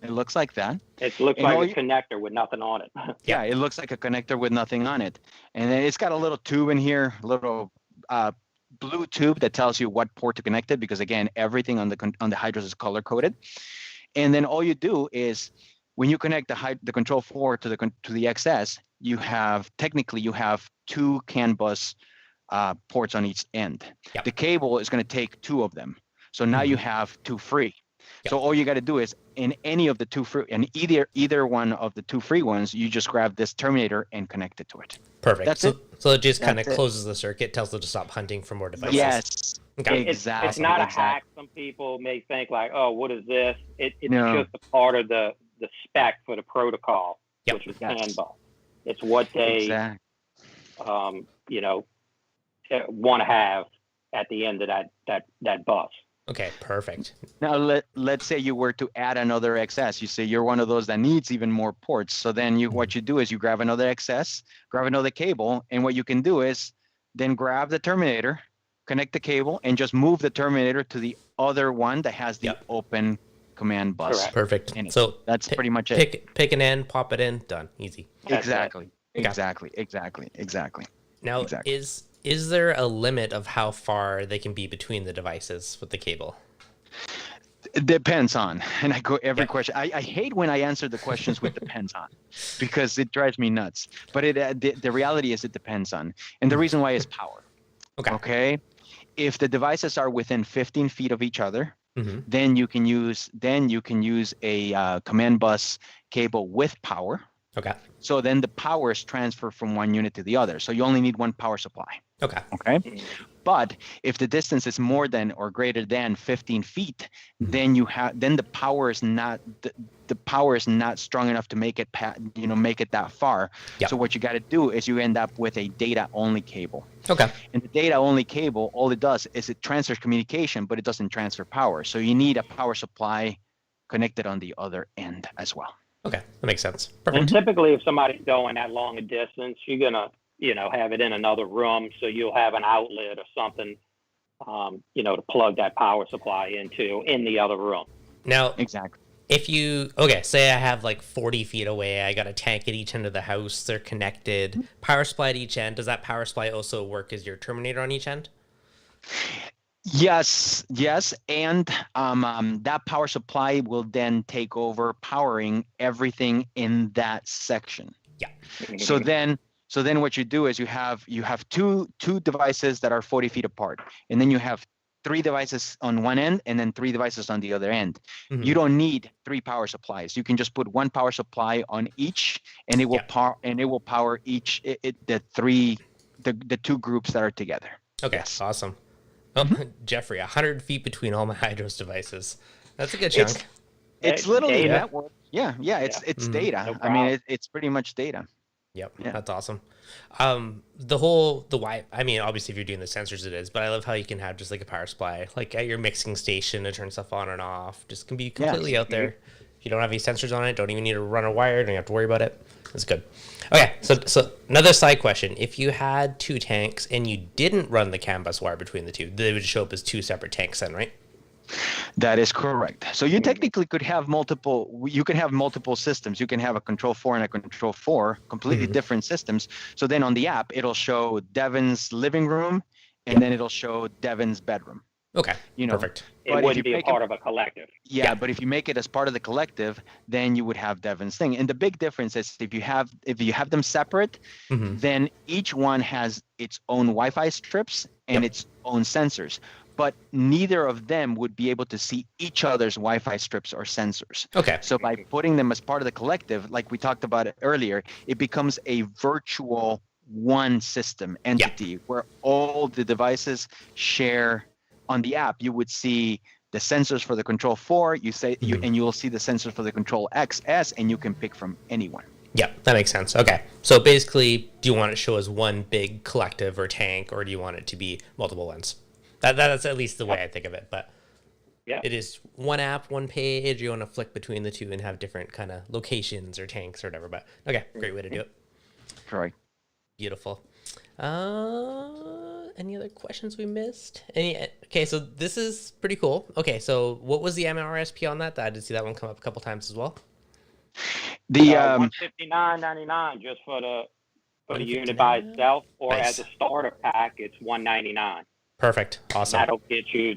It looks like that. It looks like a connector with nothing on it. Yeah, it looks like a connector with nothing on it. And then it's got a little tube in here, a little blue tube that tells you what port to connect it, because again, everything on the hydros is color coded. And then all you do is when you connect the control 4 to the XS, you have 2 CAN bus ports on each end. Yep. The cable is going to take 2 of them. So now you have 2 free. Yep. So all you got to do is in any of the 2 free, and either one of the 2 free ones, you just grab this terminator and connect it to it. Perfect. That's it. So it just kind of closes the circuit, tells them to stop hunting for more devices. Yes. Okay. Exactly. It's not a hack. Some people may think like, oh, what is this? It's just a part of the spec for the protocol, which is CAN bus. It's what they want to have at the end of that bus. Okay, perfect. Now let's say you were to add another XS. You say you're one of those that needs even more ports. So then what you do is you grab another XS, grab another cable, and what you can do is then grab the terminator, connect the cable, and just move the terminator to the other one that has the open command bus. Correct. Perfect. So that's pretty much it. Pick an end, pop it in, done. Easy. Exactly. Now, is there a limit of how far they can be between the devices with the cable? It depends on, and I go every question. I hate when I answer the questions with depends on, because it drives me nuts. But the reality is it depends on, and the reason why is power. Okay. If the devices are within 15 feet of each other, then you can use a command bus cable with power. Okay. So then the power is transferred from one unit to the other. So you only need one power supply. Okay. But if the distance is more than or greater than 15 feet, then the power is not strong enough to make it that far. Yep. So what you got to do is you end up with a data only cable. Okay. And the data only cable, all it does is it transfers communication, but it doesn't transfer power. So you need a power supply connected on the other end as well. Okay, that makes sense. Perfect. And typically, if somebody's going that long a distance, you're gonna, have it in another room, so you'll have an outlet or something, to plug that power supply into in the other room. Now, exactly. If you say I have like 40 feet away, I got a tank at each end of the house, they're connected, power supply at each end. Does that power supply also work as your terminator on each end? Yes, and that power supply will then take over powering everything in that section. Yeah. So then, what you do is you have two devices that are 40 feet apart, and then you have three devices on one end and then three devices on the other end. Mhm. You don't need three power supplies. You can just put one power supply on each, and it will power each the two groups that are together. Okay, Yes. awesome. Oh, Jeffrey, 100 feet between all my Hydros devices. That's a good chunk. It's literally data. network. Yeah, it's data. No I mean, it's pretty much data. Yep, Yeah. that's awesome. I mean, obviously if you're doing the sensors it is, but I love how you can have just like a power supply, like at your mixing station to turn stuff on and off. Just can be completely out there. If you don't have any sensors on it, don't even need to run a wire, don't have to worry about it. That's good. Okay, so another side question. If you had two tanks and you didn't run the CAN bus wire between the two, they would show up as two separate tanks then, right? That is correct. So you technically could have multiple systems. You can have a control 4 and a control 4, completely different systems. So then on the app, it'll show Devin's living room, and then it'll show Devin's bedroom. Okay, perfect. It wouldn't be a part of a collective. Yeah, but if you make it as part of the collective, then you would have Devin's thing. And the big difference is if you have them separate, then each one has its own Wi-Fi strips and its own sensors. But neither of them would be able to see each other's Wi-Fi strips or sensors. Okay. So by putting them as part of the collective, like we talked about it earlier, it becomes a virtual one system entity where all the devices share. On the app, you would see the sensors for the Control 4, and you will see the sensors for the Control XS, and you can pick from anyone. Yeah, that makes sense. Okay. So basically, do you want it to show as one big collective or tank, or do you want it to be multiple ones? That's at least the way I think of it, but it is one app, one page. You want to flick between the two and have different kind of locations or tanks or whatever, but okay, great way to do it. Correct. Beautiful. Any other questions we missed? Okay, so this is pretty cool. Okay, so what was the MRSP on that? I did see that one come up a couple times as well. The $159.99 just for the unit by itself, or as a starter pack, it's $199. Perfect. Awesome. That'll get you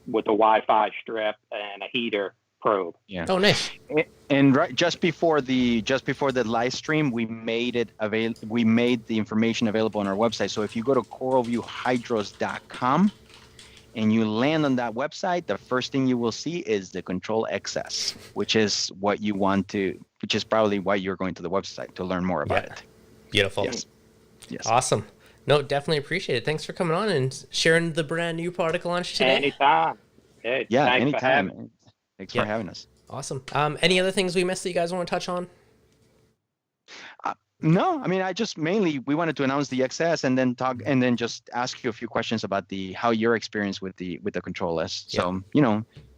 with the Wi-Fi strip and a heater probe. Yeah. Oh, nice. And right just before the live stream, we made the information available on our website. So if you go to CoralVueHydros.com and you land on that website, the first thing you will see is the Control XS, which is probably why you're going to the website to learn more about it. Beautiful. Yes. Awesome. No, definitely appreciate it. Thanks for coming on and sharing the brand new product launch today. Anytime. Hey, anytime. Thanks for having us. Awesome. Any other things we missed that you guys want to touch on? No, I mean, we wanted to announce the XS and then talk and then just ask you a few questions about how your experience with the Control S. So,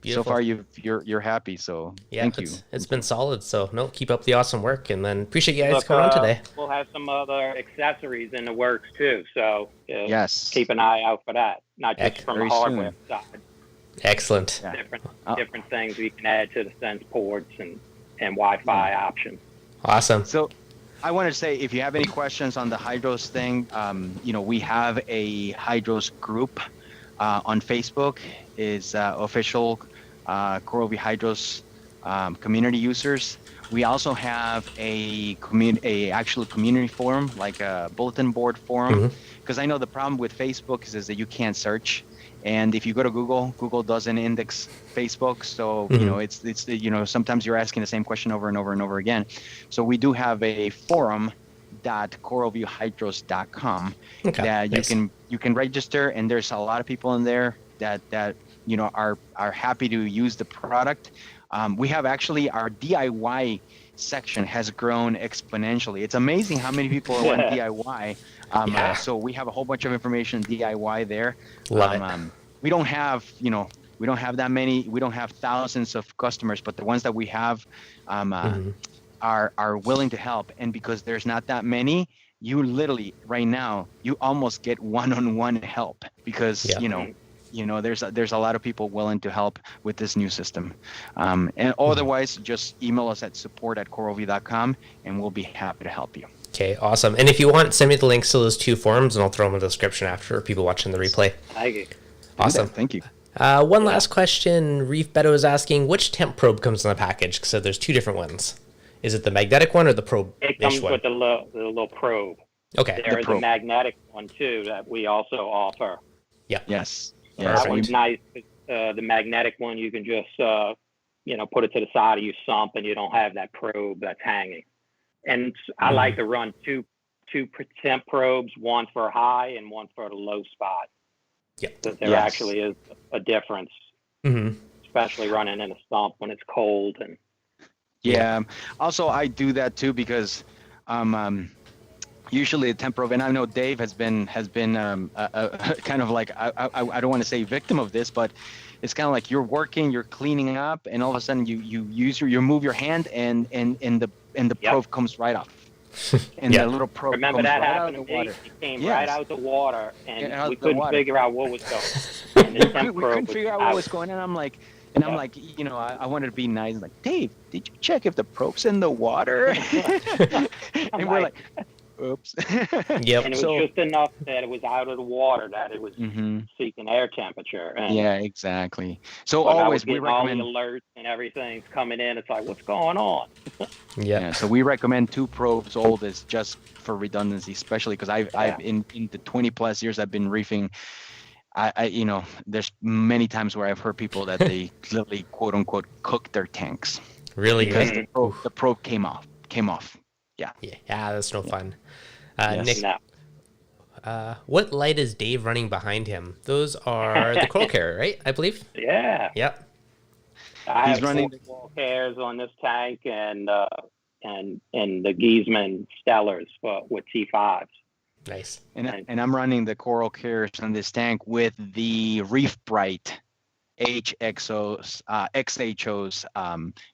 so far you're happy. So thank you. It's been solid. So keep up the awesome work, and then appreciate you guys coming on today. We'll have some other accessories in the works too. So yes, keep an eye out for that. Not just from the hardware side. Excellent. Different things we can add to the sense ports and Wi-Fi options. Awesome. So I wanted to say, if you have any questions on the Hydros thing, we have a Hydros group on Facebook. Is official CoralVue Hydros community users. We also have a actual community forum, like a bulletin board forum, because I know the problem with Facebook is that you can't search. And if you go to Google doesn't index Facebook. So, it's sometimes you're asking the same question over and over and over again. So we do have a forum.coralvuehydros.com that you can register, and there's a lot of people in there that are happy to use the product. We have actually our DIY section has grown exponentially. It's amazing how many people are on DIY. So we have a whole bunch of information DIY there. Love it. We don't have that many. We don't have thousands of customers, but the ones that we have are willing to help. And because there's not that many, you literally right now you almost get one-on-one help because there's a lot of people willing to help with this new system. And otherwise, just email us at support@coralvue.com and we'll be happy to help you. Okay, awesome. And if you want, send me the links to those two forums and I'll throw them in the description after people watching the replay. Thank you. Awesome. Thank you. One last question. Reef Beto is asking, which temp probe comes in the package? So there's two different ones. Is it the magnetic one or the probe? It comes with the little probe. Okay. There is a magnetic one too that we also offer. Yep. Yes. That one's nice. The magnetic one, you can just put it to the side of your sump, and you don't have that probe that's hanging. And I like to run two temp probes, one for high and one for the low spot. Yeah. So there actually is a difference, especially running in a sump when it's cold. And also I do that too because usually a temp probe, and I know Dave has been kind of like I don't want to say victim of this, but it's kind of like you're working, you're cleaning up, and all of a sudden you move your hand and the probe comes right off. And the little probe Remember comes that right happened out of to the me. water. It came right out the water, and we couldn't figure out what was going on. We couldn't figure out what was going on. I'm like, I wanted to be nice. Like, Dave, did you check if the probe's in the water? And we're like, oops. Yep. And it was just enough that it was out of the water, that it was seeking air temperature. And exactly. So always we recommend all the alerts and everything's coming in. It's like, what's going on? So we recommend 2 probes oldest just for redundancy, especially because I've in the 20 plus years I've been reefing. I there's many times where I've heard people that they literally quote unquote cook their tanks. Really? Because the probe came off. Yeah, that's no fun. Yes. Nick, what light is Dave running behind him? Those are the coral carrier, right? I believe. Yeah. Yep. He's running the coral carriers on this tank, and the Giesman Stellars with T5s. Nice. And I'm running the coral carriers on this tank with the Reef Bright XHOs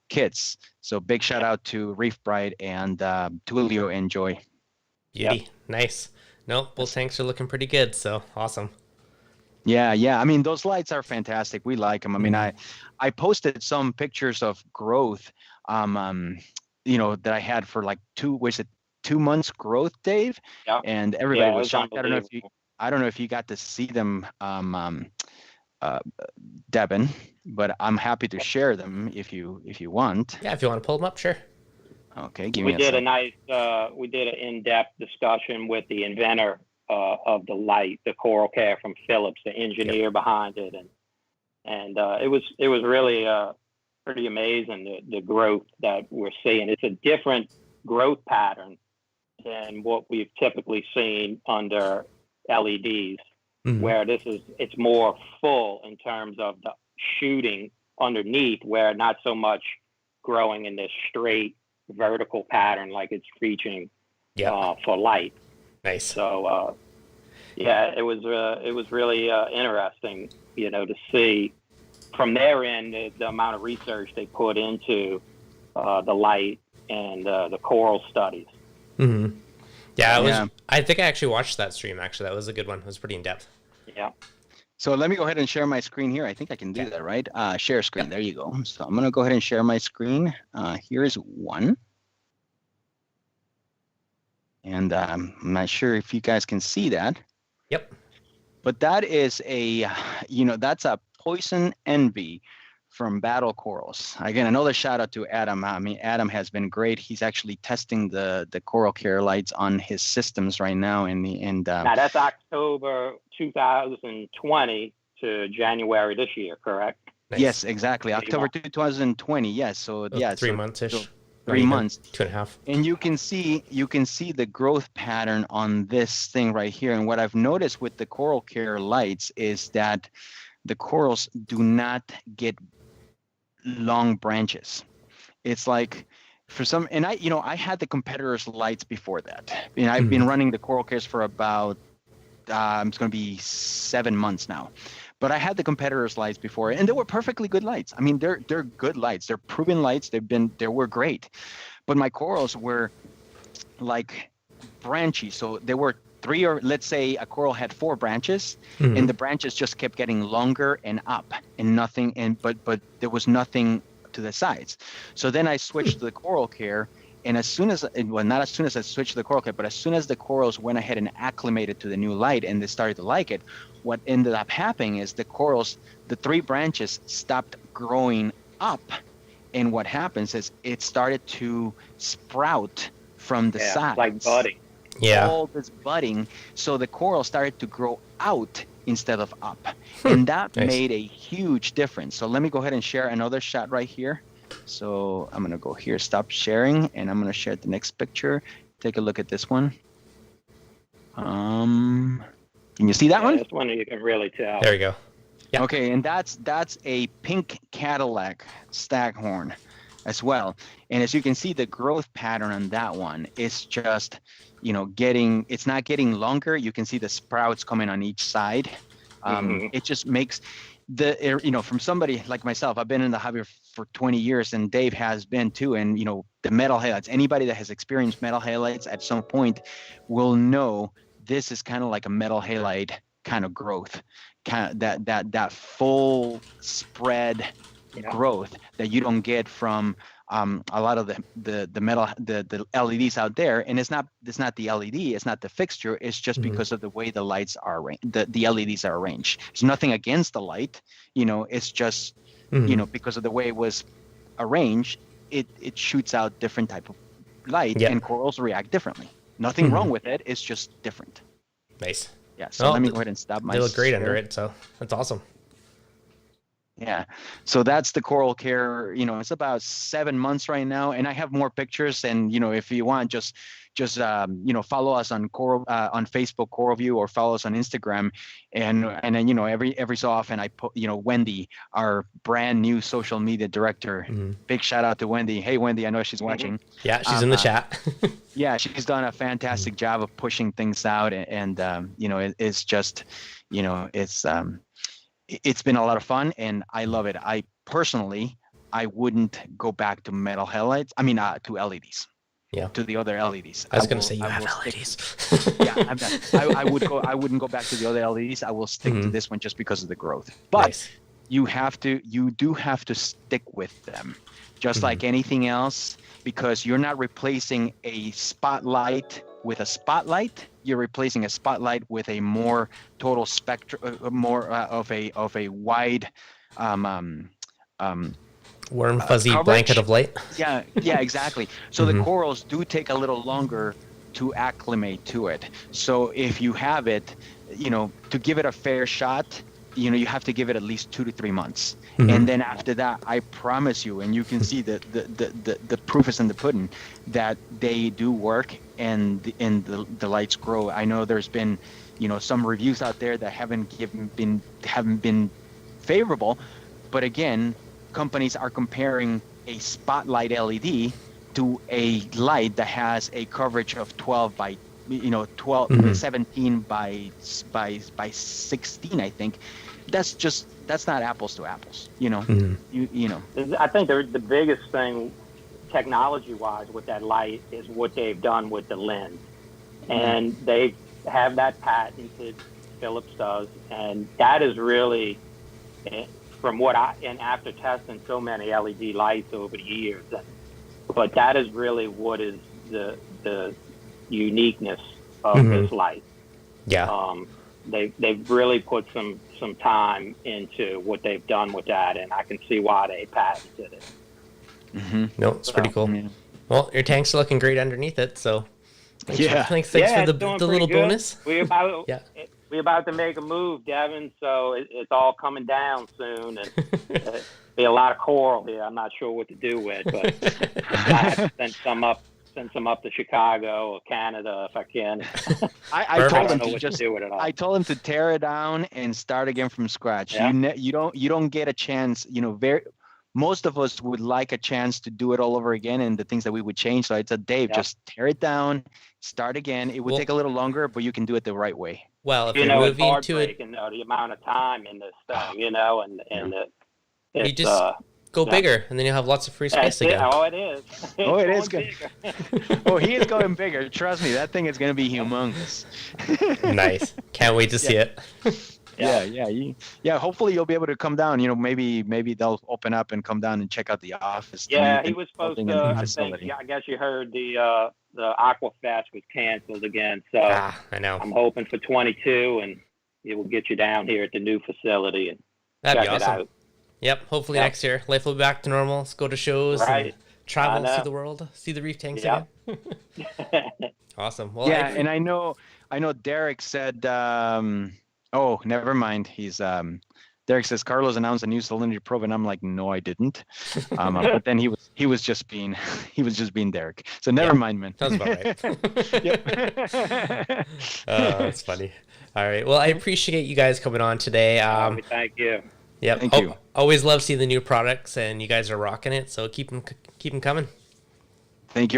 kits. So big shout out to Reef Bright and Tulio and Joy. Beauty. Nice. No, both tanks are looking pretty good. So awesome. Yeah. I mean, those lights are fantastic. We like them. I mean, I posted some pictures of growth, that I had for like 2 months growth, Dave. Yep. And everybody was shocked. I don't know if you got to see them, Devin, but I'm happy to share them if you want. Yeah, if you want to pull them up, sure. Okay, we did an in-depth discussion with the inventor of the light, the Coral Care from Philips, the engineer behind it, and it was really pretty amazing the growth that we're seeing. It's a different growth pattern than what we've typically seen under LEDs, where it's more full in terms of the shooting underneath, where not so much growing in this straight vertical pattern like it's reaching for light. Nice. So it was really interesting, to see from their end the amount of research they put into the light and the coral studies. Yeah, I think I actually watched that stream. Actually, that was a good one. It was pretty in depth. Yeah. So let me go ahead and share my screen here. I think I can do that, right? Share screen. There you go. So I'm going to go ahead and share my screen. Here's one. And I'm not sure if you guys can see that. Yep. But that is that's a Poison Envy from Battle Corals. Again, another shout out to Adam. I mean, Adam has been great. He's actually testing the coral care lights on his systems right now. Now that's October 2020 to January this year, correct? Nice. Yes, exactly. October 2020. Yes. So 3 months-ish. So 3 months. 2.5. And you can see the growth pattern on this thing right here. And what I've noticed with the coral care lights is that the corals do not get long branches. It's like for some, and I had the competitors' lights before that. And I've been running the coral cares for about it's going to be 7 months now. But I had the competitors' lights before, and they were perfectly good lights. I mean, they're good lights. They're proven lights. They were great. But my corals were like branchy, so they were 3, or let's say a coral had 4 branches, and the branches just kept getting longer and up, and nothing. But there was nothing to the sides. So then I switched to the coral care. And not as soon as I switched to the coral care, but as soon as the corals went ahead and acclimated to the new light and they started to like it, what ended up happening is the corals, the 3 branches stopped growing up. And what happens is it started to sprout from the sides. Like budding. Yeah. All this budding. So the coral started to grow out instead of up. And that Nice. made a huge difference. So let me go ahead and share another shot right here. So I'm going to go here, stop sharing, and I'm going to share the next picture. Take a look at this one. Can you see that one? This one you can really tell. There we go. Yeah. Okay, and that's a pink Cadillac staghorn as well. And as you can see, the growth pattern on that one is just, it's not getting longer. You can see the sprouts coming on each side. It just makes from somebody like myself, I've been in the hobby for 20 years, and Dave has been too. And, the metal halides, anybody that has experienced metal halides at some point will know this is kind of like a metal halide kind of growth, kind of that full spread growth that you don't get from a lot of the metal the LEDs out there. And it's not the LED, it's not the fixture, it's just because of the way the lights are the LEDs are arranged. It's nothing against the light, it's just because of the way it was arranged, it shoots out different type of light, and corals react differently. Nothing wrong with it, it's just different. Nice. Yeah, so let me go ahead and stop my They look great share. under it, so that's awesome. Yeah, so that's the coral care. It's about 7 months right now, and I have more pictures. And if you want, just follow us on on Facebook, CoralVue, or follow us on Instagram, and then every so often I put Wendy, our brand new social media director. Big shout out to Wendy. Hey Wendy, I know she's watching. Yeah, she's in the chat. Yeah, she's done a fantastic job of pushing things out, and it's just it's been a lot of fun, and I love it. I personally wouldn't go back to metal halides. I mean, to LEDs. Yeah. To the other LEDs. I was going to say you have LEDs. Yeah, I'm not. I wouldn't go back to the other LEDs. I will stick to this one just because of the growth. But you do have to stick with them, just like anything else, because you're not replacing a spotlight with a spotlight. You're replacing a spotlight with a more total spectrum, more of a wide warm fuzzy coverage. Blanket of light. Yeah, exactly. So the corals do take a little longer to acclimate to it. So if you have it, to give it a fair shot, you have to give it at least 2 to 3 months. And then after that, I promise you, and you can see the proof is in the pudding, that they do work and the lights grow. I know there's been, some reviews out there that haven't been favorable, but again, companies are comparing a spotlight LED to a light that has a coverage of 12 by 17 by 16, I think. That's not apples to apples, I think the biggest thing technology-wise with that light is what they've done with the lens. And they have that patented, Philips does, and that is really, from what and after testing so many LED lights over the years, but that is really what is the uniqueness of this light. Yeah. They've really put some time into what they've done with that, and I can see why they patented it. No, it's pretty cool. Well, your tank's looking great underneath it, so thanks for the little good. bonus. We're about to make a move, Devin, so it's all coming down soon, and be a lot of coral here. I'm not sure what to do with, but I have to send some up to Chicago or Canada if I can. I told him to tear it down and start again from scratch. Yeah. You don't get a chance. Most of us would like a chance to do it all over again, and the things that we would change. So I said, Dave, just tear it down, start again. It would take a little longer, but you can do it the right way. Well, if you're moving to it, the amount of time in this thing, you just go bigger, and then you'll have lots of free space again. Oh, it is. It is good. He is going bigger. Trust me, that thing is going to be humongous. Nice. Can't wait to see it. Yeah. Hopefully you'll be able to come down. Maybe they'll open up and come down and check out the office. Yeah, he was supposed to. I guess you heard the Aquafest was canceled again. So I know. I'm hoping for 22, and it will get you down here at the new facility and That'd check be it awesome. out. Yep. Hopefully Yep. next year life will be back to normal. Let's go to shows, Right. and travel, I see know. the world, see the reef tanks Yep. again. Awesome. Well, Yeah, and I know Derek said, oh, never mind. Derek says Carlos announced a new salinity probe, and I'm like, no, I didn't. But then he was just being Derek. So never mind, man. Sounds about right. Yep. That's funny. All right. Well, I appreciate you guys coming on today. Thank you. Yep. Thank you. Always love seeing the new products, and you guys are rocking it. So keep them coming. Thank you very